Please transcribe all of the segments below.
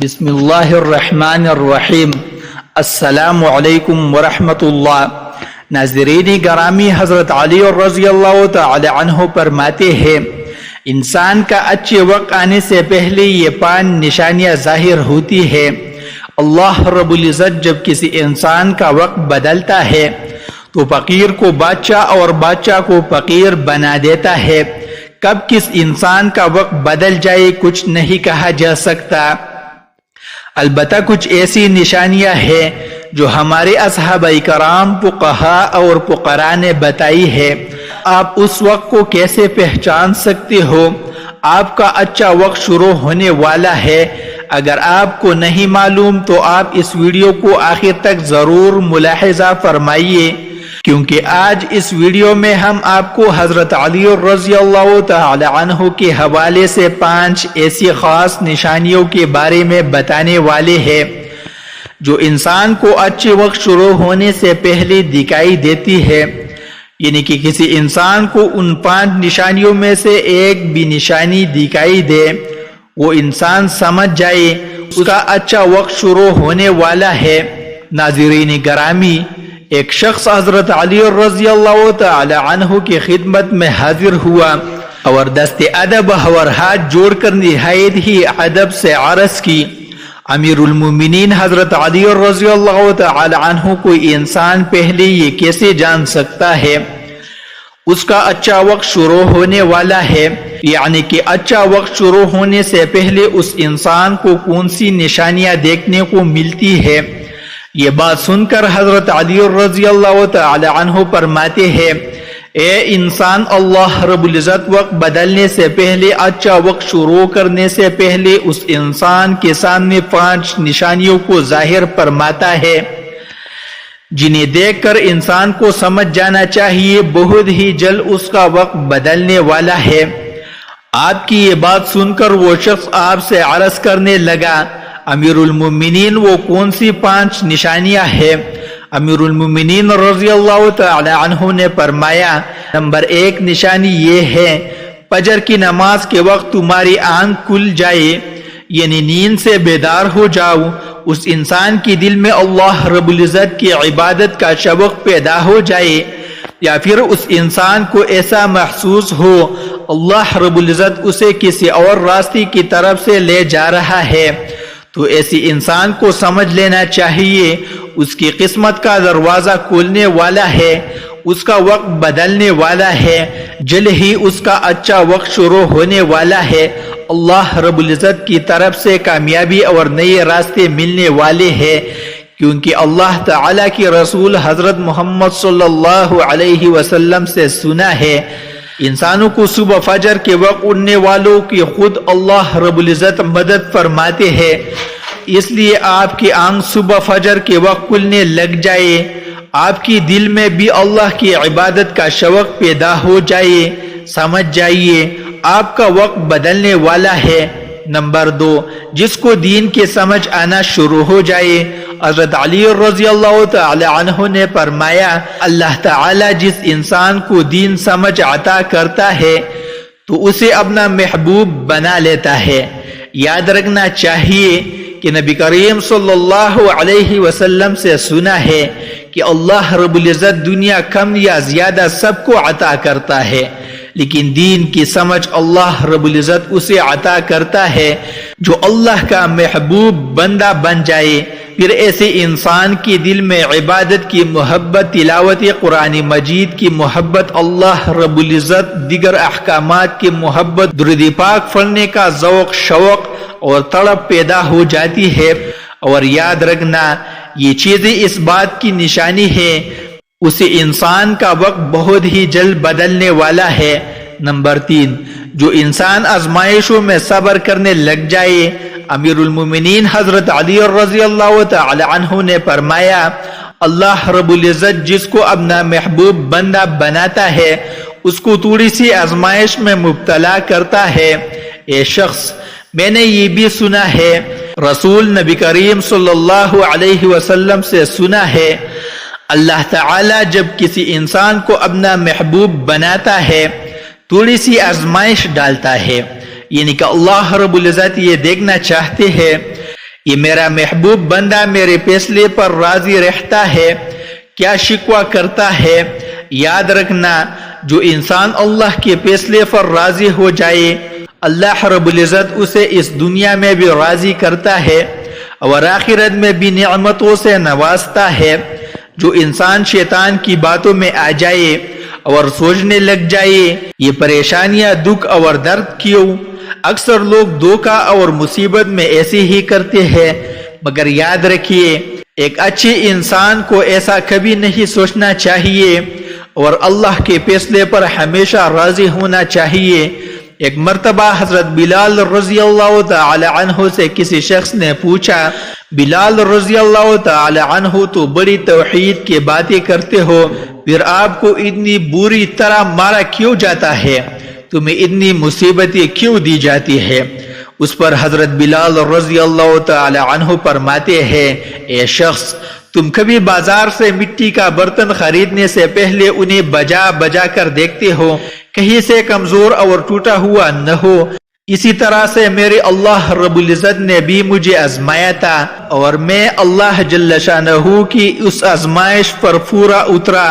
بسم اللہ الرحمن الرحیم۔ السلام علیکم ورحمۃ اللہ۔ ناظرین گرامی، حضرت علی رضی اللہ تعالی عنہ فرماتے ہیں انسان کا اچھے وقت آنے سے پہلے یہ 5 نشانیاں ظاہر ہوتی ہے۔ اللہ رب العزت جب کسی انسان کا وقت بدلتا ہے تو فقیر کو بادشاہ اور بادشاہ کو فقیر بنا دیتا ہے۔ کب کس انسان کا وقت بدل جائے کچھ نہیں کہا جا سکتا، البتہ کچھ ایسی نشانیاں ہیں جو ہمارے اصحابہ کرام، فقہاء اور فقراء نے بتائی ہے۔ آپ اس وقت کو کیسے پہچان سکتے ہو؟ آپ کا اچھا وقت شروع ہونے والا ہے۔ اگر آپ کو نہیں معلوم تو آپ اس ویڈیو کو آخر تک ضرور ملاحظہ فرمائیے، کیونکہ آج اس ویڈیو میں ہم آپ کو حضرت علی رضی اللہ تعالی عنہ کے حوالے سے 5 ایسی خاص نشانیوں کے بارے میں بتانے والے ہیں جو انسان کو اچھے وقت شروع ہونے سے پہلے دکھائی دیتی ہے۔ یعنی کہ کسی انسان کو ان 5 نشانیوں میں سے ایک بھی نشانی دکھائی دے، وہ انسان سمجھ جائے اس کا اچھا وقت شروع ہونے والا ہے۔ ناظرین گرامی، ایک شخص حضرت علی رضی اللہ تعالی عنہ کی خدمت میں حاضر ہوا اور دست ادب اور ہاتھ جوڑ کر نہایت ہی ادب سے عرض کی، امیر المومنین حضرت علی رضی اللہ تعالی عنہ کوئی انسان پہلے یہ کیسے جان سکتا ہے اس کا اچھا وقت شروع ہونے والا ہے؟ یعنی کہ اچھا وقت شروع ہونے سے پہلے اس انسان کو کون سی نشانیاں دیکھنے کو ملتی ہے؟ یہ بات سن کر حضرت علی رضی اللہ تعالی عنہ فرماتے ہیں، اے انسان، اللہ رب العزت وقت بدلنے سے پہلے، اچھا وقت شروع کرنے سے پہلے اس انسان کے سامنے 5 نشانیوں کو ظاہر فرماتا ہے جنہیں دیکھ کر انسان کو سمجھ جانا چاہیے بہت ہی جلد اس کا وقت بدلنے والا ہے۔ آپ کی یہ بات سن کر وہ شخص آپ سے عرض کرنے لگا، امیر المومنین وہ کون سی 5 نشانیاں ہیں؟ امیر المومنین رضی اللہ تعالی عنہ نے فرمایا، نمبر 1 نشانی یہ ہے، فجر کی نماز کے وقت تمہاری آنکھ کھل جائے، یعنی نیند سے بیدار ہو جاؤ۔ اس انسان کی دل میں اللہ رب العزت کی عبادت کا شوق پیدا ہو جائے، یا پھر اس انسان کو ایسا محسوس ہو اللہ رب العزت اسے کسی اور راستے کی طرف سے لے جا رہا ہے، تو ایسی انسان کو سمجھ لینا چاہیے اس کی قسمت کا دروازہ کھولنے والا ہے، اس کا وقت بدلنے والا ہے، جلد ہی اس کا اچھا وقت شروع ہونے والا ہے، اللہ رب العزت کی طرف سے کامیابی اور نئے راستے ملنے والے ہیں، کیونکہ اللہ تعالیٰ کی رسول حضرت محمد صلی اللہ علیہ وسلم سے سنا ہے، انسانوں کو صبح فجر کے وقت اٹھنے والوں کی خود اللہ رب العزت مدد فرماتے ہیں۔ اس لیے آپ کی آنکھ صبح فجر کے وقت کھلنے لگ جائے، آپ کی دل میں بھی اللہ کی عبادت کا شوق پیدا ہو جائے، سمجھ جائیے آپ کا وقت بدلنے والا ہے۔ نمبر 2، جس کو دین کی سمجھ آنا شروع ہو جائے۔ حضرت علی رضی اللہ تعالی عنہ نے فرمایا، اللہ تعالی جس انسان کو دین سمجھ عطا کرتا ہے تو اسے اپنا محبوب بنا لیتا ہے۔ یاد رکھنا چاہیے کہ نبی کریم صلی اللہ علیہ وسلم سے سنا ہے کہ اللہ رب العزت دنیا کم یا زیادہ سب کو عطا کرتا ہے، لیکن دین کی سمجھ اللہ رب العزت اسے عطا کرتا ہے جو اللہ کا محبوب بندہ بن جائے۔ پھر ایسے انسان کے دل میں عبادت کی محبت، تلاوت قرآن مجید کی محبت، اللہ رب العزت دیگر احکامات کی محبت، درود پاک پڑھنے کا ذوق، شوق اور تڑپ پیدا ہو جاتی ہے۔ اور یاد رکھنا یہ چیزیں اس بات کی نشانی ہے اسے انسان کا وقت بہت ہی جلد بدلنے والا ہے۔ نمبر 3، جو انسان آزمائشوں میں صبر کرنے لگ جائے۔ امیر المومنین حضرت علی رضی اللہ تعالی عنہ نے فرمایا، اللہ رب العزت جس کو اپنا محبوب بندہ بناتا ہے اس کو تھوڑی سی آزمائش میں مبتلا کرتا ہے۔ اے شخص، میں نے یہ بھی سنا ہے، رسول نبی کریم صلی اللہ علیہ وسلم سے سنا ہے، اللہ تعالی جب کسی انسان کو اپنا محبوب بناتا ہے تھوڑی سی آزمائش ڈالتا ہے، یعنی کہ اللہ رب العزت یہ دیکھنا چاہتے ہیں یہ میرا محبوب بندہ میرے فیصلے پر راضی رہتا ہے، کیا شکوہ کرتا ہے؟ یاد رکھنا، جو انسان اللہ کے فیصلے پر راضی ہو جائے، اللہ رب العزت اسے اس دنیا میں بھی راضی کرتا ہے اور آخرت میں بھی نعمتوں سے نوازتا ہے۔ جو انسان شیطان کی باتوں میں آ جائے اور سوچنے لگ جائے یہ پریشانیاں، دکھ اور درد کیوں؟ اکثر لوگ دھوکہ اور مصیبت میں ایسے ہی کرتے ہیں، مگر یاد رکھیے ایک اچھے انسان کو ایسا کبھی نہیں سوچنا چاہیے اور اللہ کے فیصلے پر ہمیشہ راضی ہونا چاہیے۔ ایک مرتبہ حضرت بلال رضی اللہ تعالی عنہ سے کسی شخص نے پوچھا، بلال رضی اللہ تعالی عنہ تو بڑی توحید کی باتیں کرتے ہو، پھر آپ کو اتنی بری طرح مارا کیوں جاتا ہے؟ تمہیں اتنی مصیبتیں کیوں دی جاتی ہے؟ اس پر حضرت بلال رضی اللہ تعالی عنہ فرماتے ہیں، اے شخص، تم کبھی بازار سے مٹی کا برتن خریدنے سے پہلے انہیں بجا بجا کر دیکھتے ہو، کہیں سے کمزور اور ٹوٹا ہوا نہ ہو؟ اسی طرح سے میرے اللہ رب العزت نے بھی مجھے آزمایا تھا اور میں اللہ جل شانہ کی اس آزمائش پر پورا اترا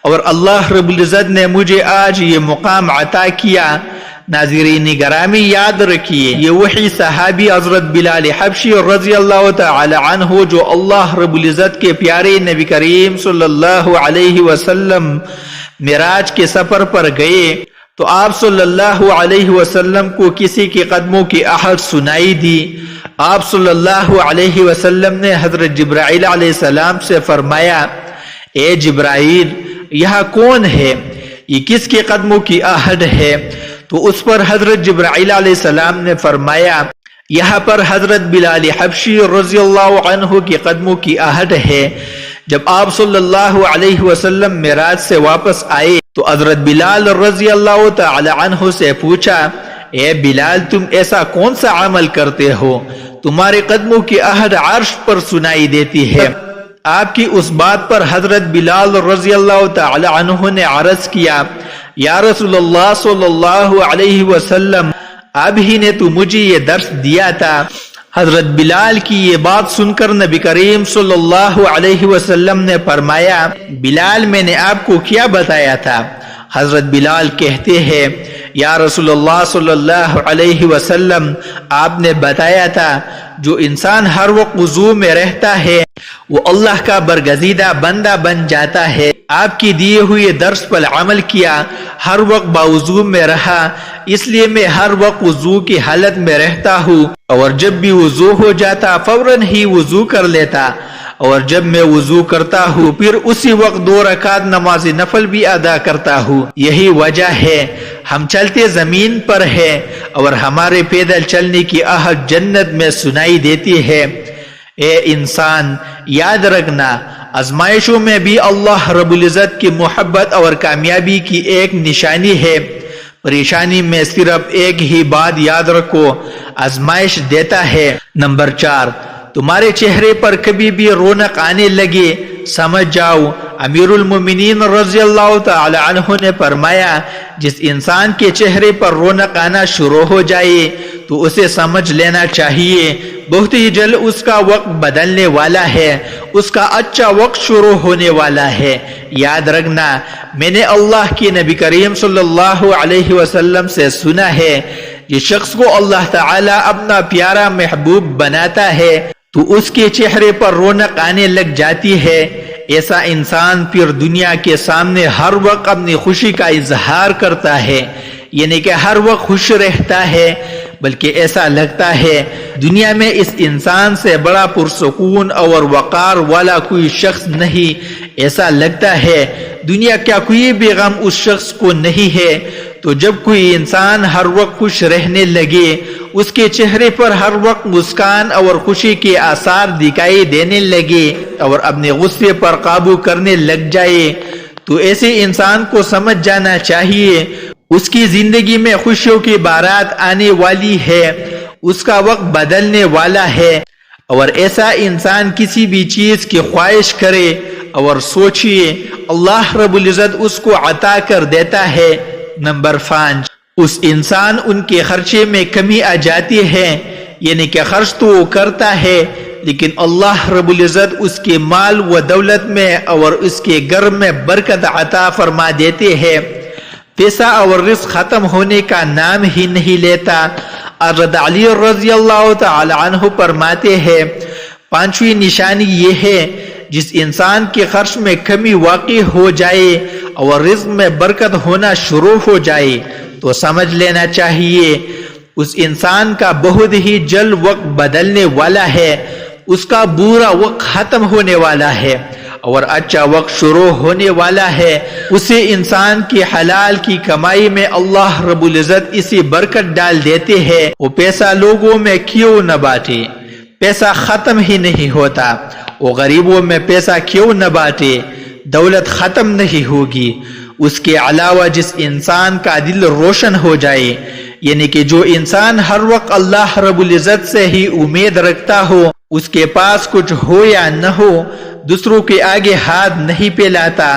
اور اللہ رب العزت نے مجھے آج یہ مقام عطا کیا۔ ناظرین گرامی، یاد رکھیے یہ وہی صحابی حضرت بلال حبشی رضی اللہ تعالی عنہ جو اللہ رب العزت کے پیارے نبی کریم صلی اللہ علیہ وسلم معراج کے سفر پر گئے تو آپ صلی اللہ علیہ وسلم کو کسی کے قدموں کی آہٹ سنائی دی۔ آپ صلی اللہ علیہ وسلم نے حضرت جبرائیل علیہ السلام سے فرمایا، اے جبرائیل، یہاں کون ہے؟ یہ کس کے قدموں کی آہٹ ہے؟ تو اس پر حضرت جبرائیل علیہ السلام نے فرمایا، یہاں پر حضرت بلال حبشی رضی اللہ عنہ کے قدموں کی آہٹ ہے۔ جب آپ صلی اللہ علیہ وسلم معراج سے واپس آئے تو حضرت بلال رضی اللہ تعالی عنہ سے پوچھا، اے بلال، تم ایسا کون سا عمل کرتے ہو؟ تمہارے قدموں کی آہٹ عرش پر سنائی دیتی ہے۔ آپ کی اس بات پر حضرت بلال رضی اللہ تعالی عنہ نے عرض کیا، یا رسول اللہ صلی اللہ علیہ وسلم، اب ہی نے تو مجھے یہ درس دیا تھا۔ حضرت بلال کی یہ بات سن کر نبی کریم صلی اللہ علیہ وسلم نے فرمایا، بلال، میں نے آپ کو کیا بتایا تھا؟ حضرت بلال کہتے ہیں، یا رسول اللہ صلی اللہ علیہ وسلم، آپ نے بتایا تھا جو انسان ہر وقت وضو میں رہتا ہے وہ اللہ کا برگزیدہ بندہ بن جاتا ہے۔ آپ کی دیے ہوئے درس پر عمل کیا، ہر وقت باوضو میں رہا، اس لیے میں ہر وقت وضو کی حالت میں رہتا ہوں اور جب بھی وضو ہو جاتا فوراً ہی وضو کر لیتا، اور جب میں وضو کرتا ہوں پھر اسی وقت 2 رکعت نماز نفل بھی ادا کرتا ہوں۔ یہی وجہ ہے ہم چلتے زمین پر ہیں اور ہمارے پیدل چلنے کی آہٹ جنت میں سنائی دیتی ہے۔ اے انسان، یاد رکھنا، آزمائشوں میں بھی اللہ رب العزت کی محبت اور کامیابی کی ایک نشانی ہے۔ پریشانی میں صرف ایک ہی بات یاد رکھو، آزمائش دیتا ہے۔ نمبر 4، تمہارے چہرے پر کبھی بھی رونق آنے لگے، سمجھ جاؤ امیر المومنین رضی اللہ تعالی عنہ نے فرمایا، جس انسان کے چہرے پر رونق آنا شروع ہو جائے تو اسے سمجھ لینا چاہیے بہت ہی جلد اس کا وقت بدلنے والا ہے، اس کا اچھا وقت شروع ہونے والا ہے۔ یاد رکھنا، میں نے اللہ کے نبی کریم صلی اللہ علیہ وسلم سے سنا ہے، جس شخص کو اللہ تعالی اپنا پیارا محبوب بناتا ہے تو اس کے چہرے پر رونق آنے لگ جاتی ہے۔ ایسا انسان پھر دنیا کے سامنے ہر وقت اپنی خوشی کا اظہار کرتا ہے، یعنی کہ ہر وقت خوش رہتا ہے، بلکہ ایسا لگتا ہے دنیا میں اس انسان سے بڑا پرسکون اور وقار والا کوئی شخص نہیں۔ ایسا لگتا ہے دنیا کا کوئی بھی غم اس شخص کو نہیں ہے۔ تو جب کوئی انسان ہر وقت خوش رہنے لگے، اس کے چہرے پر ہر وقت مسکان اور خوشی کے آثار دکھائی دینے لگے اور اپنے غصے پر قابو کرنے لگ جائے، تو ایسے انسان کو سمجھ جانا چاہیے اس کی زندگی میں خوشیوں کی بارات آنے والی ہے، اس کا وقت بدلنے والا ہے۔ اور ایسا انسان کسی بھی چیز کی خواہش کرے اور سوچئے اللہ رب العزت اس کو عطا کر دیتا ہے۔ نمبر 5، اس انسان ان کے خرچے میں کمی آ جاتی ہے، یعنی کہ خرچ تو وہ کرتا ہے لیکن اللہ رب العزت اس کے مال و دولت میں اور اس کے گھر میں برکت عطا فرما دیتے ہیں، پیسہ اور رزق ختم ہونے کا نام ہی نہیں لیتا۔ حضرت علی رضی اللہ تعالی عنہ فرماتے ہیں، پانچویں نشانی یہ ہے جس انسان کے خرچ میں کمی واقع ہو جائے اور رزق میں برکت ہونا شروع ہو جائے تو سمجھ لینا چاہیے اس انسان کا بہت ہی جلد وقت بدلنے والا ہے، اس کا برا وقت ختم ہونے والا ہے اور اچھا وقت شروع ہونے والا ہے۔ اسے انسان کی حلال کی کمائی میں اللہ رب العزت اسی برکت ڈال دیتے ہیں۔ وہ پیسہ لوگوں میں کیوں نہ بانٹے، پیسہ ختم ہی نہیں ہوتا۔ وہ غریبوں میں پیسہ کیوں نہ بانٹے، دولت ختم نہیں ہوگی۔ اس کے علاوہ جس انسان کا دل روشن ہو جائے، یعنی کہ جو انسان ہر وقت اللہ رب العزت سے ہی امید رکھتا ہو، اس کے پاس کچھ ہو یا نہ ہو، دوسروں کے آگے ہاتھ نہیں پھیلاتا،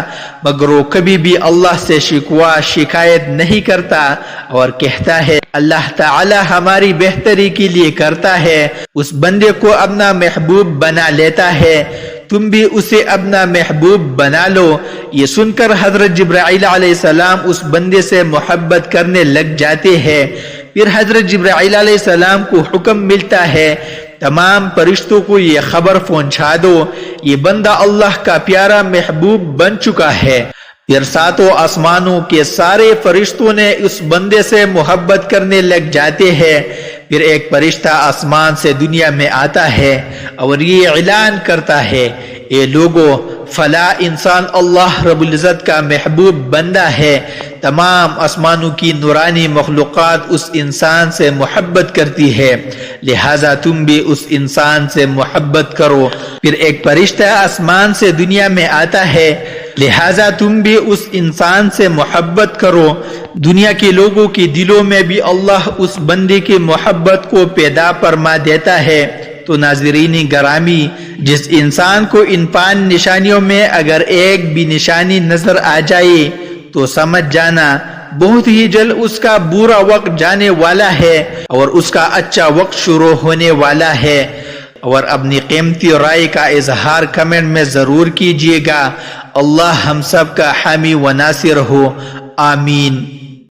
مگر وہ کبھی بھی اللہ سے شکوہ شکایت نہیں کرتا اور کہتا ہے اللہ تعالی ہماری بہتری کے لیے کرتا ہے، اس بندے کو اپنا محبوب بنا لیتا ہے، تم بھی اسے اپنا محبوب بنا لو۔ یہ سن کر حضرت جبرائیل علیہ السلام اس بندے سے محبت کرنے لگ جاتے ہیں۔ پھر حضرت جبرائیل علیہ السلام کو حکم ملتا ہے تمام فرشتوں کو یہ خبر پہنچا دو، یہ بندہ اللہ کا پیارا محبوب بن چکا ہے۔ پھر ساتوں آسمانوں کے سارے فرشتوں نے اس بندے سے محبت کرنے لگ جاتے ہیں۔ پھر ایک فرشتہ آسمان سے دنیا میں آتا ہے اور یہ اعلان کرتا ہے اے لوگو، فلاں انسان اللہ رب العزت کا محبوب بندہ ہے، تمام آسمانوں کی نورانی مخلوقات اس انسان سے محبت کرتی ہے، لہذا تم بھی اس انسان سے محبت کرو۔ پھر ایک فرشتہ آسمان سے دنیا میں آتا ہے، لہذا تم بھی اس انسان سے محبت کرو۔ دنیا کے لوگوں کے دلوں میں بھی اللہ اس بندے کی محبت کو پیدا فرما دیتا ہے۔ تو ناظرین گرامی، جس انسان کو ان 5 نشانیوں میں اگر ایک بھی نشانی نظر آ جائے تو سمجھ جانا بہت ہی جلد اس کا برا وقت جانے والا ہے اور اس کا اچھا وقت شروع ہونے والا ہے۔ اور اپنی قیمتی رائے کا اظہار کمنٹ میں ضرور کیجیے گا۔ اللہ ہم سب کا حامی و ناصر ہو، آمین۔